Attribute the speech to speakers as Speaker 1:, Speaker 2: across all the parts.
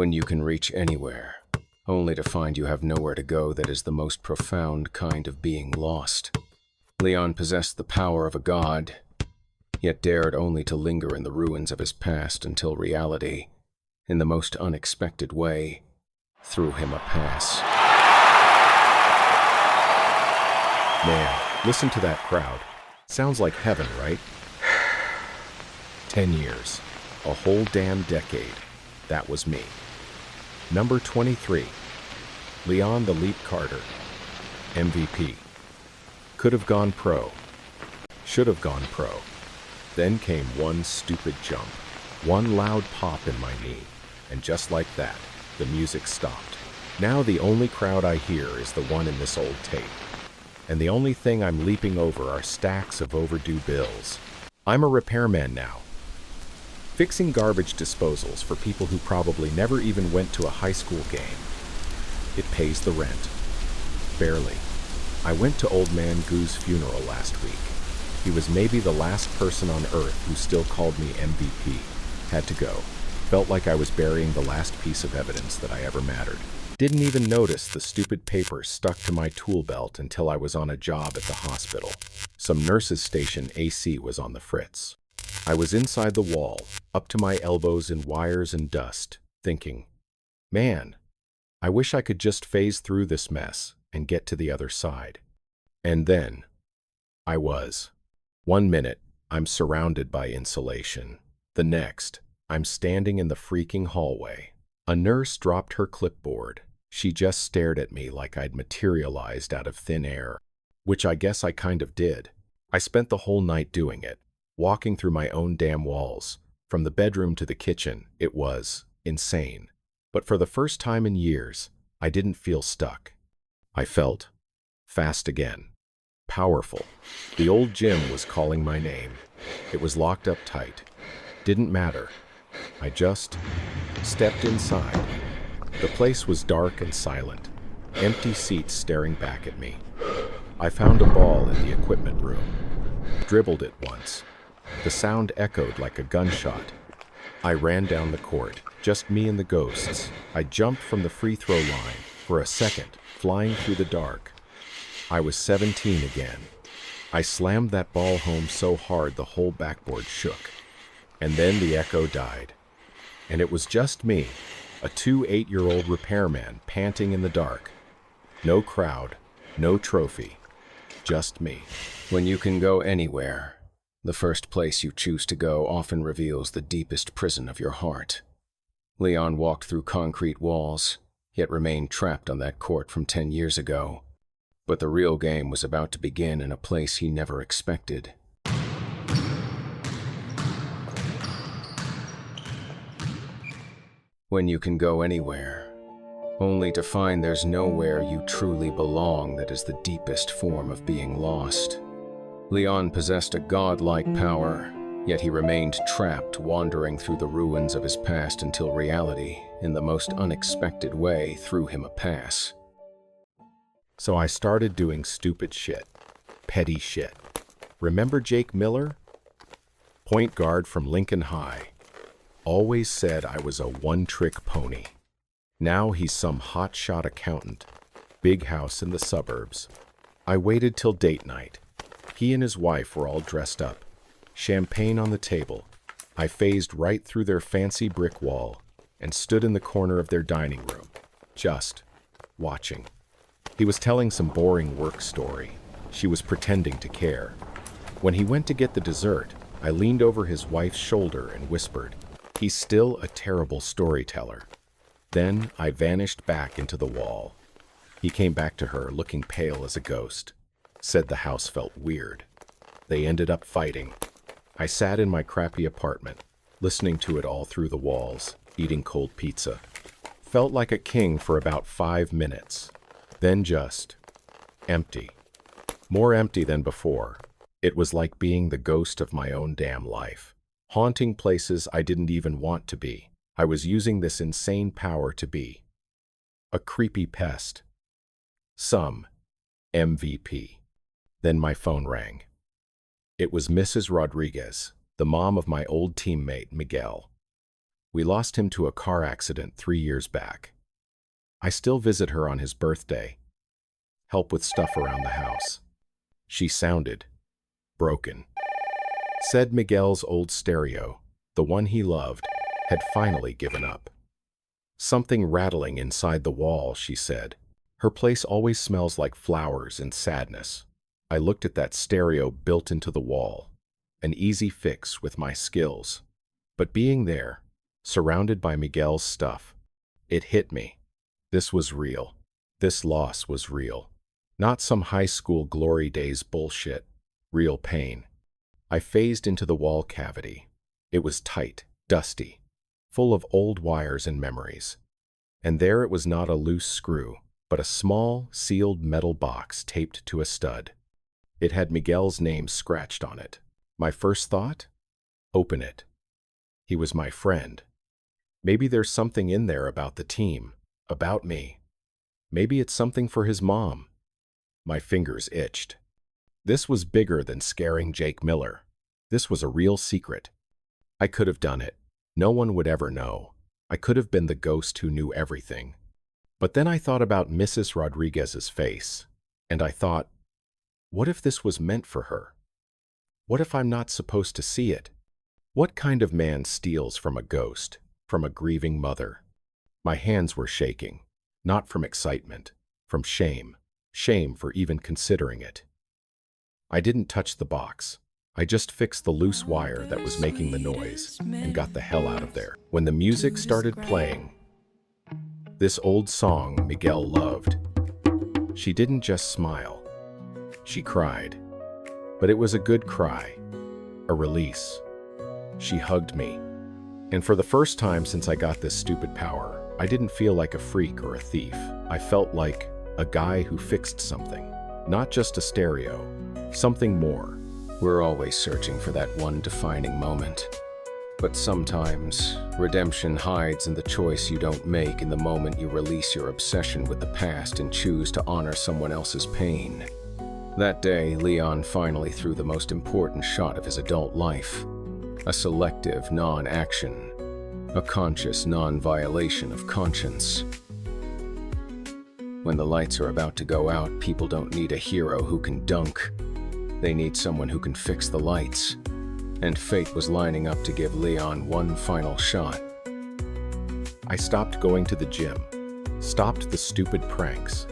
Speaker 1: when you can reach anywhere, only to find you have nowhere to go. That is the most profound kind of being lost. Leon possessed the power of a god, yet dared only to linger in the ruins of his past until reality, in the most unexpected way, threw him a pass.
Speaker 2: Man, listen to that crowd. Sounds like heaven, right? 10 years. A whole damn decade. That was me. Number 23. Leon the Leap Carter. MVP. Could have gone pro. Should have gone pro. Then came one stupid jump. One loud pop in my knee. And just like that, the music stopped. Now the only crowd I hear is the one in this old tape. And the only thing I'm leaping over are stacks of overdue bills. I'm a repairman now. Fixing garbage disposals for people who probably never even went to a high school game. It pays the rent. Barely. I went to Old Man Goo's funeral last week. He was maybe the last person on earth who still called me MVP. Had to go. Felt like I was burying the last piece of evidence that I ever mattered. Didn't even notice the stupid paper stuck to my tool belt until I was on a job at the hospital. Some nurse's station AC was on the fritz. I was inside the wall, up to my elbows in wires and dust, thinking, man, I wish I could just phase through this mess and get to the other side. And then, I was. 1 minute, I'm surrounded by insulation. The next, I'm standing in the freaking hallway. A nurse dropped her clipboard. She just stared at me like I'd materialized out of thin air, which I guess I kind of did. I spent the whole night doing it, walking through my own damn walls. From the bedroom to the kitchen, it was insane. But for the first time in years, I didn't feel stuck. I felt fast again. Powerful. The old gym was calling my name. It was locked up tight. Didn't matter. I just stepped inside. The place was dark and silent. Empty seats staring back at me. I found a ball in the equipment room. Dribbled it once. The sound echoed like a gunshot. I ran down the court, just me and the ghosts. I jumped from the free throw line, for a second, flying through the dark. I was 17 again. I slammed that ball home so hard the whole backboard shook. And then the echo died. And it was just me, a 8-year-old repairman panting in the dark. No crowd, no trophy, just me.
Speaker 1: When you can go anywhere, the first place you choose to go often reveals the deepest prison of your heart. Leon walked through concrete walls, yet remained trapped on that court from 10 years ago. But the real game was about to begin in a place he never expected. When you can go anywhere, only to find there's nowhere you truly belong. That is the deepest form of being lost. Leon possessed a godlike power, yet he remained trapped, wandering through the ruins of his past until reality, in the most unexpected way, threw him a pass.
Speaker 2: So I started doing stupid shit. Petty shit. Remember Jake Miller? Point guard from Lincoln High. Always said I was a one-trick pony. Now he's some hotshot accountant. Big house in the suburbs. I waited till date night. He and his wife were all dressed up. Champagne on the table. I phased right through their fancy brick wall and stood in the corner of their dining room, just watching. He was telling some boring work story. She was pretending to care. When he went to get the dessert, I leaned over his wife's shoulder and whispered, "He's still a terrible storyteller." Then I vanished back into the wall. He came back to her, looking pale as a ghost. Said the house felt weird. They ended up fighting. I sat in my crappy apartment, listening to it all through the walls, eating cold pizza. Felt like a king for about 5 minutes. Then just empty. More empty than before. It was like being the ghost of my own damn life. Haunting places I didn't even want to be. I was using this insane power to be a creepy pest. Some MVP. Then my phone rang. It was Mrs. Rodriguez, the mom of my old teammate Miguel. We lost him to a car accident 3 years back. I still visit her on his birthday, help with stuff around the house. She sounded broken. Said Miguel's old stereo, the one he loved, had finally given up. Something rattling inside the wall, she said. Her place always smells like flowers and sadness. I looked at that stereo built into the wall, an easy fix with my skills. But being there, surrounded by Miguel's stuff, it hit me. This was real. This loss was real. Not some high school glory days bullshit. Real pain. I phased into the wall cavity. It was tight, dusty, full of old wires and memories. And there it was, not a loose screw, but a small, sealed metal box taped to a stud. It had Miguel's name scratched on it. My first thought? Open it. He was my friend. Maybe there's something in there about the team, about me. Maybe it's something for his mom. My fingers itched. This was bigger than scaring Jake Miller. This was a real secret. I could have done it. No one would ever know. I could have been the ghost who knew everything. But then I thought about Mrs. Rodriguez's face, and I thought, what if this was meant for her? What if I'm not supposed to see it? What kind of man steals from a ghost, from a grieving mother? My hands were shaking, not from excitement, from shame. Shame for even considering it. I didn't touch the box. I just fixed the loose wire that was making the noise and got the hell out of there. When the music started playing, this old song Miguel loved, she didn't just smile. She cried. But it was a good cry, a release. She hugged me. And for the first time since I got this stupid power, I didn't feel like a freak or a thief. I felt like a guy who fixed something. Not just a stereo, something more.
Speaker 1: We're always searching for that one defining moment. But sometimes, redemption hides in the choice you don't make in the moment you release your obsession with the past and choose to honor someone else's pain. That day, Leon finally threw the most important shot of his adult life. A selective non-action. A conscious non-violation of conscience. When the lights are about to go out, people don't need a hero who can dunk. They need someone who can fix the lights. And fate was lining up to give Leon one final shot.
Speaker 2: I stopped going to the gym, stopped the stupid pranks.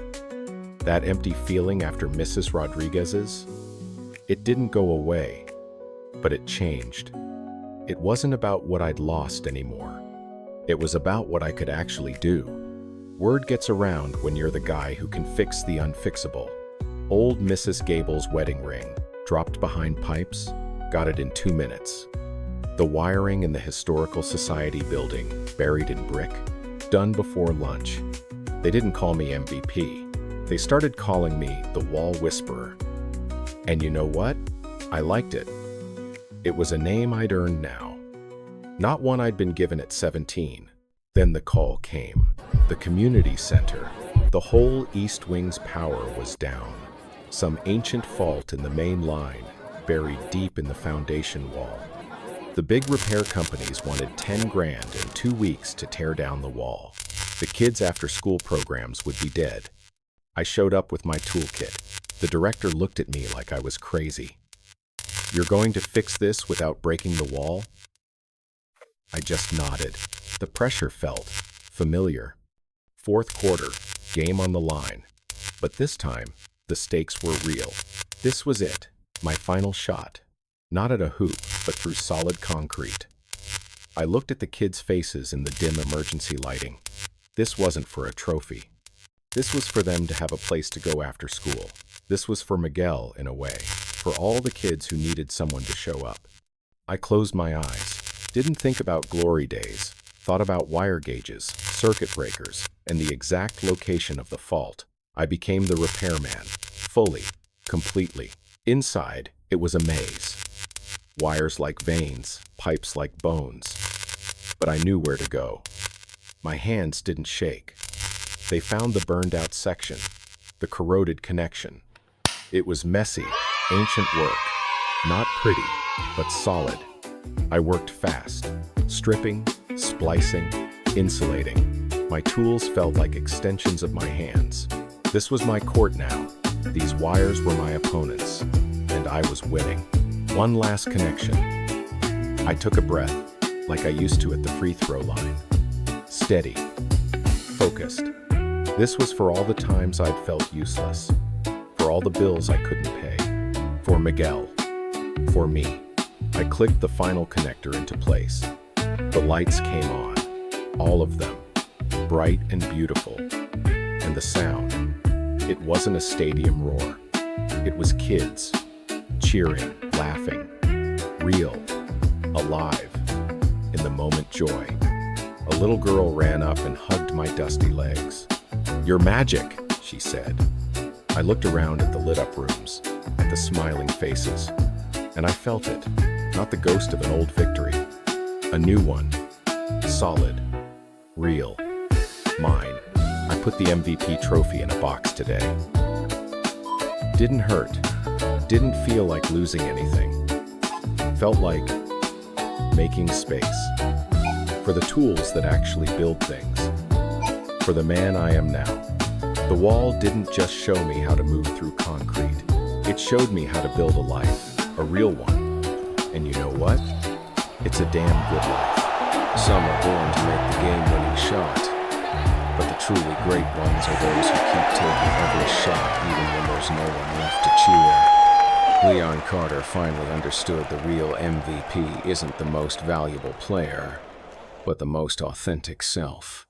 Speaker 2: That empty feeling after Mrs. Rodriguez's, it didn't go away, but it changed. It wasn't about what I'd lost anymore. It was about what I could actually do. Word gets around when you're the guy who can fix the unfixable. Old Mrs. Gable's wedding ring, dropped behind pipes, got it in 2 minutes. The wiring in the Historical Society building, buried in brick, done before lunch. They didn't call me MVP. They started calling me the Wall Whisperer. And you know what? I liked it. It was a name I'd earned now, not one I'd been given at 17. Then the call came. The community center. The whole East Wing's power was down. Some ancient fault in the main line, buried deep in the foundation wall. The big repair companies wanted 10 grand in 2 weeks to tear down the wall. The kids' after-school programs would be dead. I showed up with my toolkit. The director looked at me like I was crazy. You're going to fix this without breaking the wall? I just nodded. The pressure felt familiar. 4th quarter, game on the line. But this time, the stakes were real. This was it, my final shot. Not at a hoop, but through solid concrete. I looked at the kids' faces in the dim emergency lighting. This wasn't for a trophy. This was for them to have a place to go after school. This was for Miguel, in a way, for all the kids who needed someone to show up. I closed my eyes, didn't think about glory days, thought about wire gauges, circuit breakers, and the exact location of the fault. I became the repairman, fully, completely. Inside, it was a maze. Wires like veins, pipes like bones. But I knew where to go. My hands didn't shake. They found the burned-out section, the corroded connection. It was messy, ancient work. Not pretty, but solid. I worked fast, stripping, splicing, insulating. My tools felt like extensions of my hands. This was my court now. These wires were my opponents, and I was winning. One last connection. I took a breath, like I used to at the free throw line. Steady, focused. This was for all the times I'd felt useless, for all the bills I couldn't pay, for Miguel, for me. I clicked the final connector into place. The lights came on, all of them, bright and beautiful. And the sound, it wasn't a stadium roar. It was kids, cheering, laughing, real, alive, in the moment joy. A little girl ran up and hugged my dusty legs. "You're magic," she said. I looked around at the lit-up rooms, at the smiling faces, and I felt it, not the ghost of an old victory. A new one, solid, real, mine. I put the MVP trophy in a box today. Didn't hurt, didn't feel like losing anything. Felt like making space. For the tools that actually build things. For the man I am now. The wall didn't just show me how to move through concrete. It showed me how to build a life, a real one. And you know what? It's a damn good life.
Speaker 1: Some are born to make the game-winning shot, but the truly great ones are those who keep taking every shot even when there's no one left to cheer. Leon Carter finally understood the real MVP isn't the most valuable player, but the most authentic self.